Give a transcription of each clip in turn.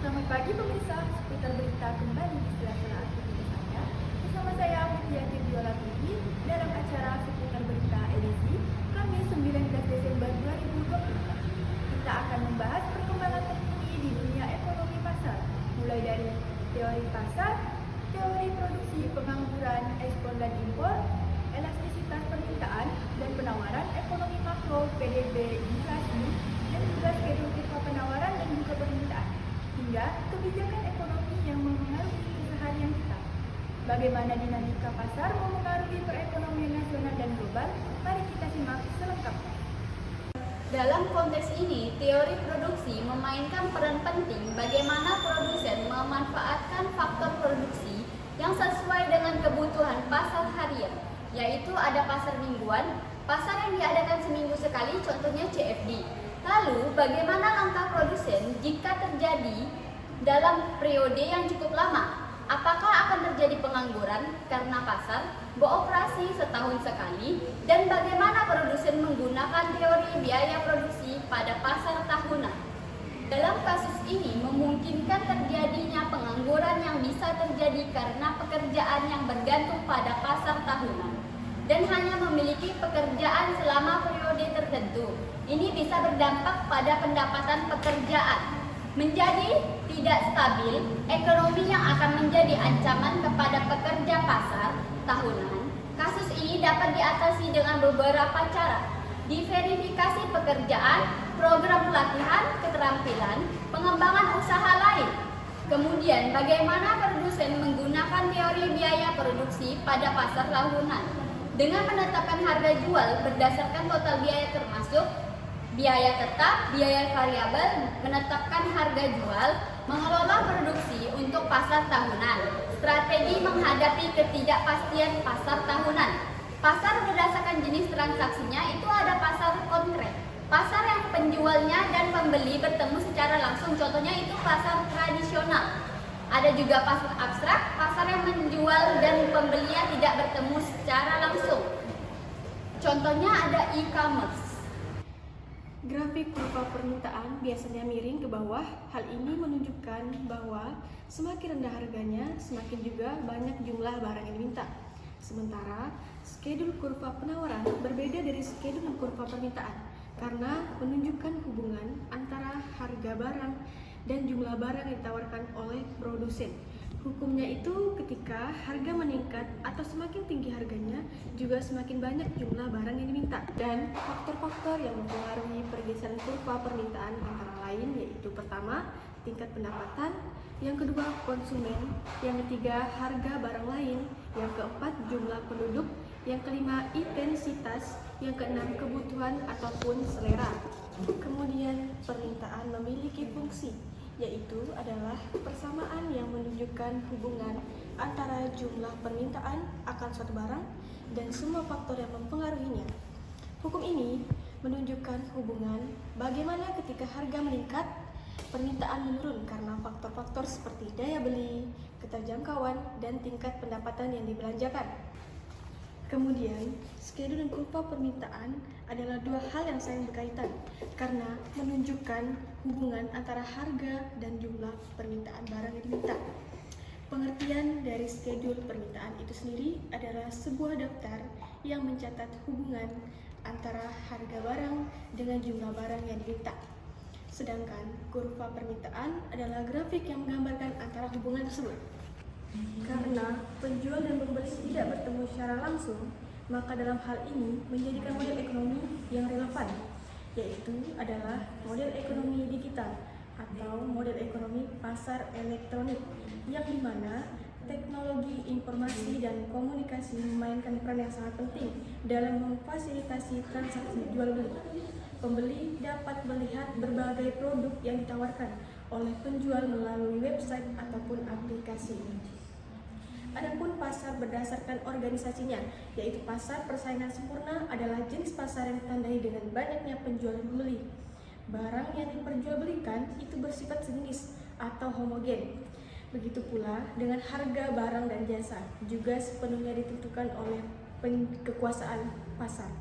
Selamat pagi pemirsa, seputar berita kembali di sela-sela aktivitas Anda. Bersama saya Mutia Tirdiola TV dalam acara seputar berita edisi Kamis 19 Desember 2024. Kita akan membahas perkembangan terkini di dunia ekonomi pasar, mulai dari teori pasar, teori produksi, pengangguran, ekspor dan impor, elastisitas permintaan dan penawaran, ekonomi makro, PDB, inflasi, dan juga schedule kurva penawaran dan juga permintaan, hingga kebijakan ekonomi yang mempengaruhi keseharian kita. Bagaimana dinamika pasar mempengaruhi perekonomian nasional dan global? Mari kita simak selengkapnya. Dalam konteks ini, teori produksi memainkan peran penting bagaimana produsen memanfaatkan faktor produksi yang sesuai dengan kebutuhan pasar harian, yaitu ada pasar mingguan, pasar yang diadakan seminggu sekali, contohnya CFD. Lalu, bagaimana langkah produsen jika terjadi dalam periode yang cukup lama? Apakah akan terjadi pengangguran karena pasar beroperasi setahun sekali? Dan bagaimana produsen menggunakan teori biaya produksi pada pasar tahunan? Dalam kasus ini memungkinkan terjadinya pengangguran yang bisa terjadi karena pekerjaan yang bergantung pada pasar tahunan dan hanya memiliki pekerjaan selama periode tertentu. Ini bisa berdampak pada pendapatan pekerjaan. Menjadi tidak stabil, ekonomi yang akan menjadi ancaman kepada pekerja pasar tahunan. Kasus ini dapat diatasi dengan beberapa cara. Diverifikasi pekerjaan, program pelatihan, keterampilan, pengembangan usaha lain. Kemudian, bagaimana produsen menggunakan teori biaya produksi pada pasar tahunan dengan menetapkan harga jual berdasarkan total biaya termasuk biaya tetap, biaya variabel, menetapkan harga jual, mengelola produksi untuk pasar tahunan, strategi menghadapi ketidakpastian pasar tahunan. Pasar berdasarkan jenis transaksinya itu ada pasar konkret, pasar yang penjualnya dan pembeli bertemu secara langsung, contohnya itu pasar tradisional. Ada juga pasar abstrak, pasar yang menjual dan pembelinya tidak bertemu secara langsung. Contohnya ada e-commerce. Grafik kurva permintaan biasanya miring ke bawah. Hal ini menunjukkan bahwa semakin rendah harganya, semakin juga banyak jumlah barang yang diminta. Sementara, schedule kurva penawaran berbeda dari schedule kurva permintaan karena menunjukkan hubungan antara harga barang dan jumlah barang yang ditawarkan oleh produsen. Hukumnya itu ketika harga meningkat atau semakin tinggi harganya, juga semakin banyak jumlah barang yang diminta. Dan faktor-faktor yang mempengaruhi pergeseran kurva permintaan antara lain yaitu pertama, tingkat pendapatan, yang kedua konsumen, yang ketiga harga barang lain, yang keempat jumlah penduduk, yang kelima intensitas, yang keenam kebutuhan ataupun selera. Kemudian permintaan memiliki fungsi, yaitu adalah persamaan yang menunjukkan hubungan antara jumlah permintaan akan suatu barang dan semua faktor yang mempengaruhinya. Hukum ini menunjukkan hubungan bagaimana ketika harga meningkat, permintaan menurun karena faktor-faktor seperti daya beli, keterjangkauan, dan tingkat pendapatan yang dibelanjakan. Kemudian, schedule dan kurva permintaan adalah dua hal yang saling berkaitan karena menunjukkan hubungan antara harga dan jumlah permintaan barang yang diminta. Pengertian dari schedule permintaan itu sendiri adalah sebuah daftar yang mencatat hubungan antara harga barang dengan jumlah barang yang diminta. Sedangkan kurva permintaan adalah grafik yang menggambarkan antara hubungan tersebut. Karena penjual dan pembeli tidak bertemu secara langsung, maka dalam hal ini menjadikan model ekonomi yang relevan, yaitu adalah model ekonomi digital atau model ekonomi pasar elektronik, yang dimana teknologi informasi dan komunikasi memainkan peran yang sangat penting dalam memfasilitasi transaksi jual beli. Pembeli dapat melihat berbagai produk yang ditawarkan oleh penjual melalui website ataupun aplikasi. Adapun pasar berdasarkan organisasinya, yaitu pasar persaingan sempurna adalah jenis pasar yang ditandai dengan banyaknya penjual dan pembeli. Barang yang diperjualbelikan itu bersifat sejenis atau homogen. Begitu pula dengan harga barang dan jasa, juga sepenuhnya ditentukan oleh kekuasaan pasar.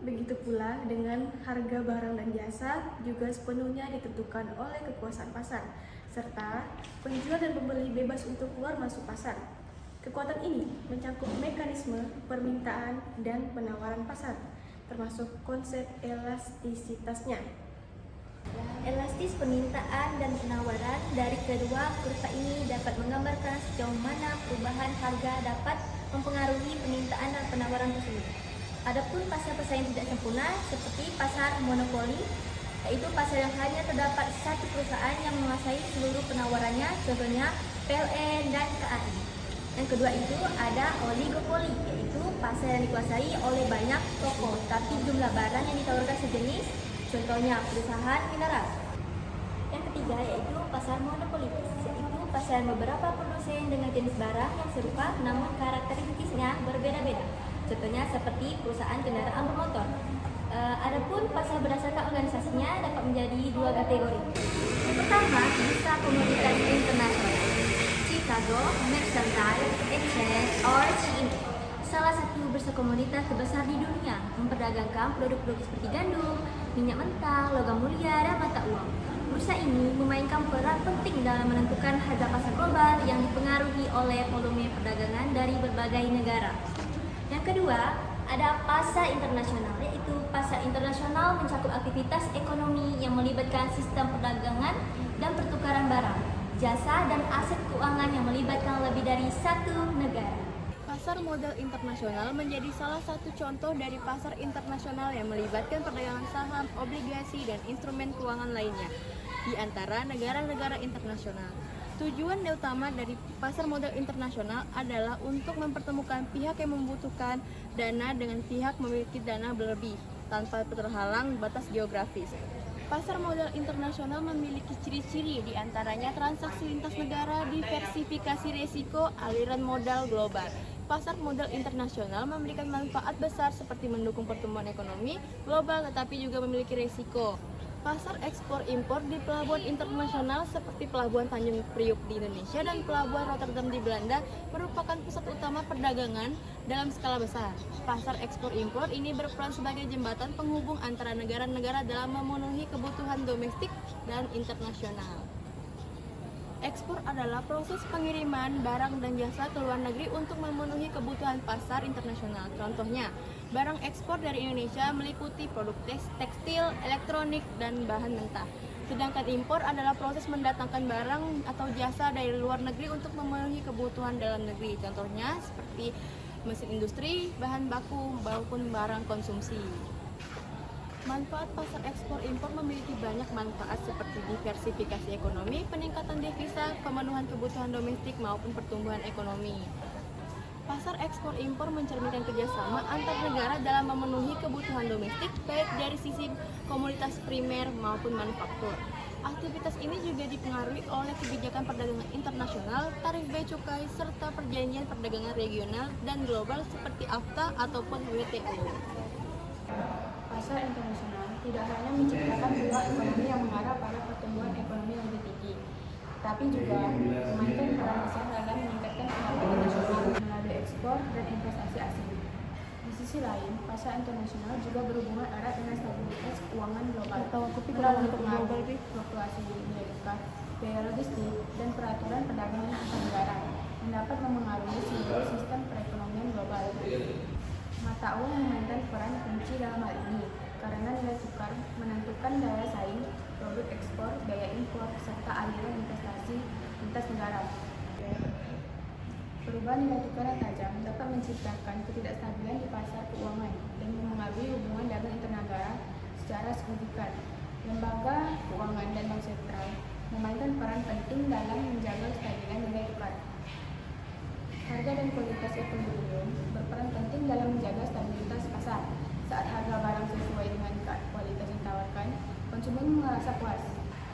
Begitu pula dengan harga barang dan jasa juga sepenuhnya ditentukan oleh kekuasaan pasar, serta penjual dan pembeli bebas untuk keluar masuk pasar. Kekuatan ini mencakup mekanisme permintaan dan penawaran pasar, termasuk konsep elastisitasnya. Elastis permintaan dan penawaran dari kedua kurva ini dapat menggambarkan sejauh mana perubahan harga dapat mempengaruhi permintaan dan penawaran tersebut. Adapun pasar-pasar yang tidak sempurna seperti pasar monopoli, yaitu pasar yang hanya terdapat satu perusahaan yang menguasai seluruh penawarannya, contohnya PLN dan KAI. Yang kedua itu ada oligopoli, yaitu pasar yang dikuasai oleh banyak toko, tapi jumlah barang yang ditawarkan sejenis, contohnya perusahaan mineral. Yang ketiga yaitu pasar monopolitis, yaitu pasar beberapa produsen dengan jenis barang yang serupa namun karakteristiknya berbeda-beda. Contohnya seperti perusahaan kendaraan bermotor. Adapun pasar berdasarkan organisasinya dapat menjadi dua kategori. Yang pertama, bursa komoditas internasional, Chicago Mercantile Exchange or CME. Salah satu bursa komoditas terbesar di dunia, memperdagangkan produk-produk seperti gandum, minyak mentah, logam mulia, dan mata uang. Bursa ini memainkan peran penting dalam menentukan harga pasar global yang dipengaruhi oleh volume perdagangan dari berbagai negara. Yang kedua, ada pasar internasional, yaitu pasar internasional mencakup aktivitas ekonomi yang melibatkan sistem perdagangan dan pertukaran barang, jasa, dan aset keuangan yang melibatkan lebih dari satu negara. Pasar modal internasional menjadi salah satu contoh dari pasar internasional yang melibatkan perdagangan saham, obligasi, dan instrumen keuangan lainnya di antara negara-negara internasional. Tujuan utama dari pasar modal internasional adalah untuk mempertemukan pihak yang membutuhkan dana dengan pihak memiliki dana berlebih tanpa terhalang batas geografis. Pasar modal internasional memiliki ciri-ciri di antaranya transaksi lintas negara, diversifikasi risiko, aliran modal global. Pasar modal internasional memberikan manfaat besar seperti mendukung pertumbuhan ekonomi global tetapi juga memiliki risiko. Pasar ekspor impor di pelabuhan internasional seperti Pelabuhan Tanjung Priuk di Indonesia dan Pelabuhan Rotterdam di Belanda merupakan pusat utama perdagangan dalam skala besar. Pasar ekspor impor ini berperan sebagai jembatan penghubung antara negara-negara dalam memenuhi kebutuhan domestik dan internasional. Ekspor adalah proses pengiriman barang dan jasa ke luar negeri untuk memenuhi kebutuhan pasar internasional. Contohnya, barang ekspor dari Indonesia meliputi produk tekstil, elektronik, dan bahan mentah. Sedangkan impor adalah proses mendatangkan barang atau jasa dari luar negeri untuk memenuhi kebutuhan dalam negeri. Contohnya seperti mesin industri, bahan baku, maupun barang konsumsi. Manfaat pasar ekspor impor memiliki banyak manfaat seperti diversifikasi ekonomi, peningkatan devisa, pemenuhan kebutuhan domestik maupun pertumbuhan ekonomi. Pasar ekspor impor mencerminkan kerjasama antar negara dalam memenuhi kebutuhan domestik baik dari sisi komoditas primer maupun manufaktur. Aktivitas ini juga dipengaruhi oleh kebijakan perdagangan internasional, tarif bea cukai, serta perjanjian perdagangan regional dan global seperti AFTA ataupun WTO. Pasar internasional tidak hanya menciptakan peluang ekonomi yang mengarah pada pertumbuhan ekonomi yang lebih tinggi, tapi juga memainkan peran besar dalam meningkatkan pendapatan nasional melalui ekspor dan investasi asing. Di sisi lain, pasar internasional juga berhubungan erat dengan stabilitas keuangan global melalui pengaruh fluktuasi nilai tukar, biaya logistik, dan peraturan perdagangan antar negara yang dapat memengaruhi seluruh sistem perekonomian global. Mata uang memainkan peran kunci dalam hal ini, karena nilai tukar menentukan daya saing produk ekspor, biaya impor, serta aliran investasi lintas negara. Perubahan nilai tukar yang tajam dapat menciptakan ketidakstabilan di pasar keuangan dan memengaruhi hubungan dagang internegara secara signifikan. Lembaga keuangan dan bank sentral memainkan peran penting dalam menjaga kestabilan nilai tukar. Harga dan kualitas ekonomi berperan penting dalam menjaga stabilitas pasar. Saat harga barang sesuai dengan kualitas yang ditawarkan, konsumen merasa puas,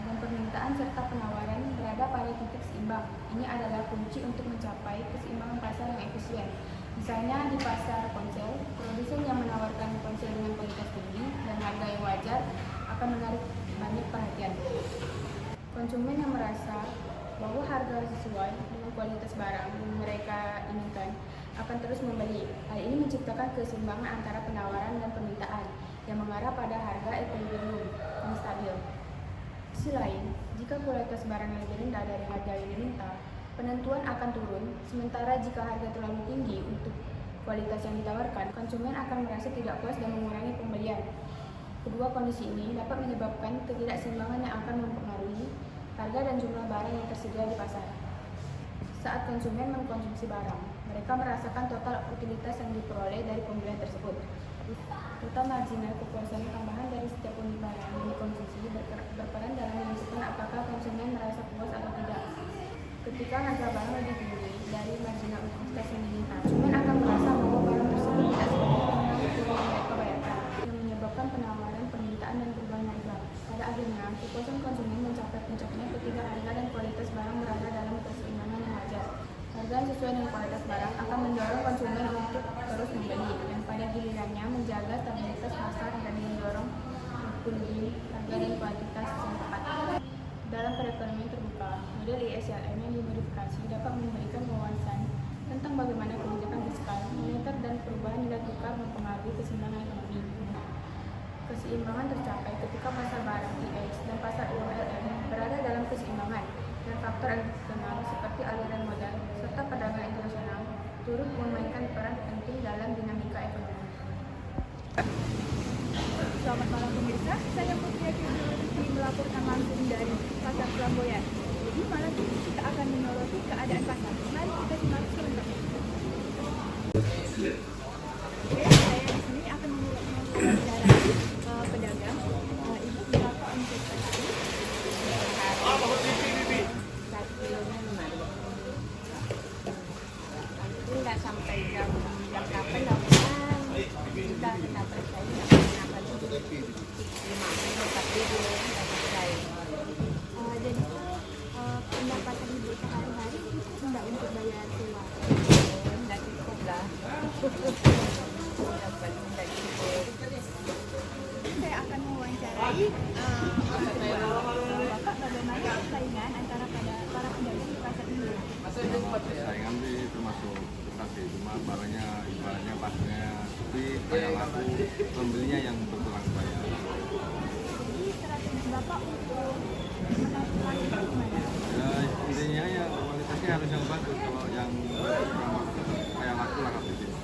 dan permintaan serta penawaran berada pada titik seimbang. Ini adalah kunci untuk mencapai keseimbangan pasar yang efisien. Misalnya di pasar ponsel, produsen yang menawarkan ponsel dengan kualitas tinggi dan harga yang wajar akan menarik banyak perhatian. Konsumen yang merasa bahwa harga sesuai dengan kualitas barang yang mereka inginkan akan terus membeli. Hal ini menciptakan keseimbangan antara penawaran dan permintaan yang mengarah pada harga equilibrium yang stabil. Di sisi lain, jika kualitas barang yang lebih rendah dari harga yang diminta, penentuan akan turun, sementara jika harga terlalu tinggi untuk kualitas yang ditawarkan, konsumen akan merasa tidak puas dan mengurangi pembelian. Kedua kondisi ini dapat menyebabkan ketidakseimbangan yang akan mempengaruhi harga dan jumlah barang yang tersedia di pasar. Saat konsumen mengkonsumsi barang, mereka merasakan total utilitas yang diperoleh dari pembelian tersebut. Total marginal kepuasan tambahan dari setiap unit barang yang dikonsumsi berperan dalam menentukan apakah konsumen merasa puas atau tidak. Ketika harga barang lebih tinggi dari marginal utilitas yang diminta, konsumen akan merasa bahwa barang tersebut tidak sesuai dengan yang mereka bayarkan, yang menyebabkan penawaran, permintaan, dan perubahan harga. Pada akhirnya, kepuasan konsumen mencapai puncaknya ketika harga dan kualitas barang berada dalam keseimbangan yang wajar. Harga yang sesuai dengan kualitas barang akan mendorong konsumen untuk terus membeli, yang pada gilirannya menjaga stabilitas pasar dan mendorong equilibrium harga dan kualitas yang tepat. Dalam perekonomian terbuka, model ISLM yang dimodifikasi dapat memberikan wawasan tentang bagaimana kebijakan fiskal, moneter, dan perubahan nilai tukar mempengaruhi keseimbangan ekonomi. Keseimbangan tercapai ketika pasar barang IX dan pasar ULM berada dalam keseimbangan, dan faktor eksternal seperti aliran modal serta perdagangan internasional turut memainkan peran penting dalam dinamika ekonomi. Selamat malam pemirsa, saya Putri Akibiologi melaporkan langsung dari Pasar Flamboyan. Jadi malam ini kita akan menyoroti keadaan pasar. Mari kita simak selengkapnya. Oke, saya di sini akan mengulangi pedagang. Ibu berapa omset pagi? Nggak sampai jam kapan dong? Kita percaya kenapa tuh 50 tapi belum selesai. Jadi pendapatan ibu sehari-hari itu enggak untuk bayar sewa. Nggak cukup lah. Dapat nggak cukup. Saya akan mewawancarai Bapak bagaimana persaingan antara para pedagang di pasar ini. Saingan sih termasuk besar sih, cuma barangnya ibaratnya pasarnya tapi kayak laku, pembelinya yang berkurang banyak. Jadi strategi Bapak untuk menentukan itu gimana? Ya intinya ya kualitasnya harus yang bagus, kalau yang kurang bagus kayak laku lah kalau di sini.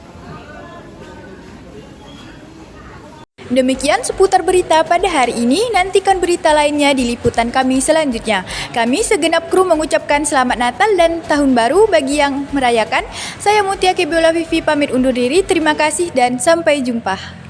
Demikian seputar berita pada hari ini. Nantikan berita lainnya di liputan kami selanjutnya. Kami segenap kru mengucapkan selamat Natal dan Tahun Baru bagi yang merayakan. Saya Mutia Kebiola Vivi pamit undur diri. Terima kasih dan sampai jumpa.